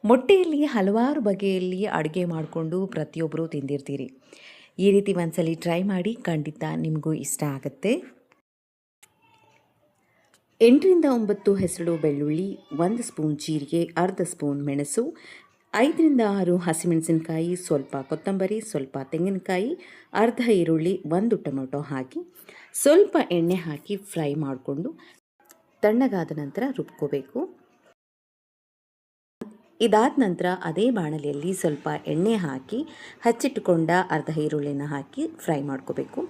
ಮೊಟ್ಟೆಯಲ್ಲಿ ಹಲವಾರು ಬಗೆಯಲ್ಲಿ ಅಡುಗೆ ಮಾಡಿಕೊಂಡು ಪ್ರತಿಯೊಬ್ಬರು ತಿಂದಿರ್ತೀರಿ. ಈ ರೀತಿ ಒಂದ್ಸಲಿ ಟ್ರೈ ಮಾಡಿ, ಖಂಡಿತ ನಿಮಗೂ ಇಷ್ಟ ಆಗುತ್ತೆ. 8ರಿಂದ 9 ಹೆಸರು ಬೆಳ್ಳುಳ್ಳಿ, 1 ಸ್ಪೂನ್ ಜೀರಿಗೆ, ಅರ್ಧ ಸ್ಪೂನ್ ಮೆಣಸು, 5ರಿಂದ 6 ಹಸಿಮೆಣಸಿನಕಾಯಿ, ಸ್ವಲ್ಪ ಕೊತ್ತಂಬರಿ, ಸ್ವಲ್ಪ ತೆಂಗಿನಕಾಯಿ, ಅರ್ಧ ಈರುಳ್ಳಿ, 1 ಟೊಮೆಟೊ ಹಾಕಿ ಸ್ವಲ್ಪ ಎಣ್ಣೆ ಹಾಕಿ ಫ್ರೈ ಮಾಡಿಕೊಂಡು ತಣ್ಣಗಾದ ನಂತರ ರುಬ್ಕೋಬೇಕು. ಇದಾದ ನಂತರ ಅದೇ ಬಾಣಲೆಯಲ್ಲಿ ಸ್ವಲ್ಪ ಎಣ್ಣೆ ಹಾಕಿ ಹಚ್ಚಿಟ್ಟುಕೊಂಡ ಅರ್ಧ ಈರುಳ್ಳಿನ ಹಾಕಿ ಫ್ರೈ ಮಾಡ್ಕೋಬೇಕು.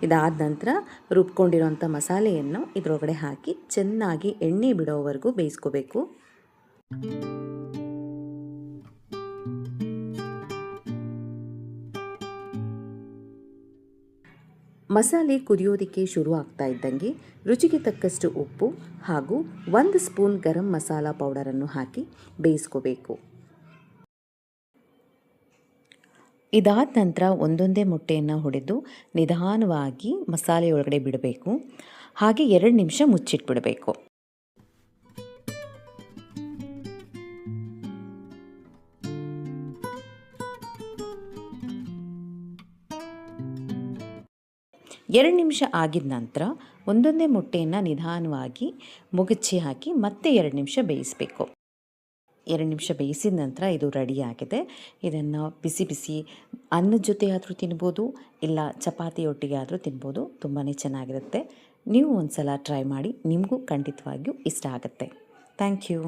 ಇದಾದ ನಂತರ ರುಬ್ಕೊಂಡಿರೋಂಥ ಮಸಾಲೆಯನ್ನು ಇದರೊಳಗಡೆ ಹಾಕಿ ಚೆನ್ನಾಗಿ ಎಣ್ಣೆ ಬಿಡೋವರೆಗೂ ಬೇಯಿಸ್ಕೋಬೇಕು. ಮಸಾಲೆ ಕುದಿಯೋದಕ್ಕೆ ಶುರು ಆಗ್ತಾ ಇದ್ದಂಗೆ ರುಚಿಗೆ ತಕ್ಕಷ್ಟು ಉಪ್ಪು ಹಾಗೂ 1 ಸ್ಪೂನ್ ಗರಂ ಮಸಾಲ ಪೌಡರನ್ನು ಹಾಕಿ ಬೇಯಿಸ್ಕೋಬೇಕು. ಇದಾದ ನಂತರ ಒಂದೊಂದೇ ಮೊಟ್ಟೆಯನ್ನು ಹೊಡೆದು ನಿಧಾನವಾಗಿ ಮಸಾಲೆಯೊಳಗಡೆ ಬಿಡಬೇಕು. ಹಾಗೆ 2 ನಿಮಿಷ ಮುಚ್ಚಿಟ್ಬಿಡಬೇಕು. ಎರಡು ನಿಮಿಷ ಆಗಿದ ನಂತರ ಒಂದೊಂದೇ ಮೊಟ್ಟೆಯನ್ನು ನಿಧಾನವಾಗಿ ಮುಗುಚಿ ಹಾಕಿ ಮತ್ತೆ 2 ನಿಮಿಷ ಬೇಯಿಸಬೇಕು. 2 ನಿಮಿಷ ಬೇಯಿಸಿದ ನಂತರ ಇದು ರೆಡಿಯಾಗಿದೆ. ಇದನ್ನು ಬಿಸಿ ಬಿಸಿ ಅನ್ನದ ಜೊತೆ ಆದರೂ ತಿನ್ಬೋದು, ಇಲ್ಲ ಚಪಾತಿಯೊಟ್ಟಿಗೆ ಆದರೂ ತಿನ್ಬೋದು. ತುಂಬಾ ಚೆನ್ನಾಗಿರುತ್ತೆ. ನೀವು ಒಂದು ಸಲ ಟ್ರೈ ಮಾಡಿ, ನಿಮಗೂ ಖಂಡಿತವಾಗಿಯೂ ಇಷ್ಟ ಆಗುತ್ತೆ. Thank you.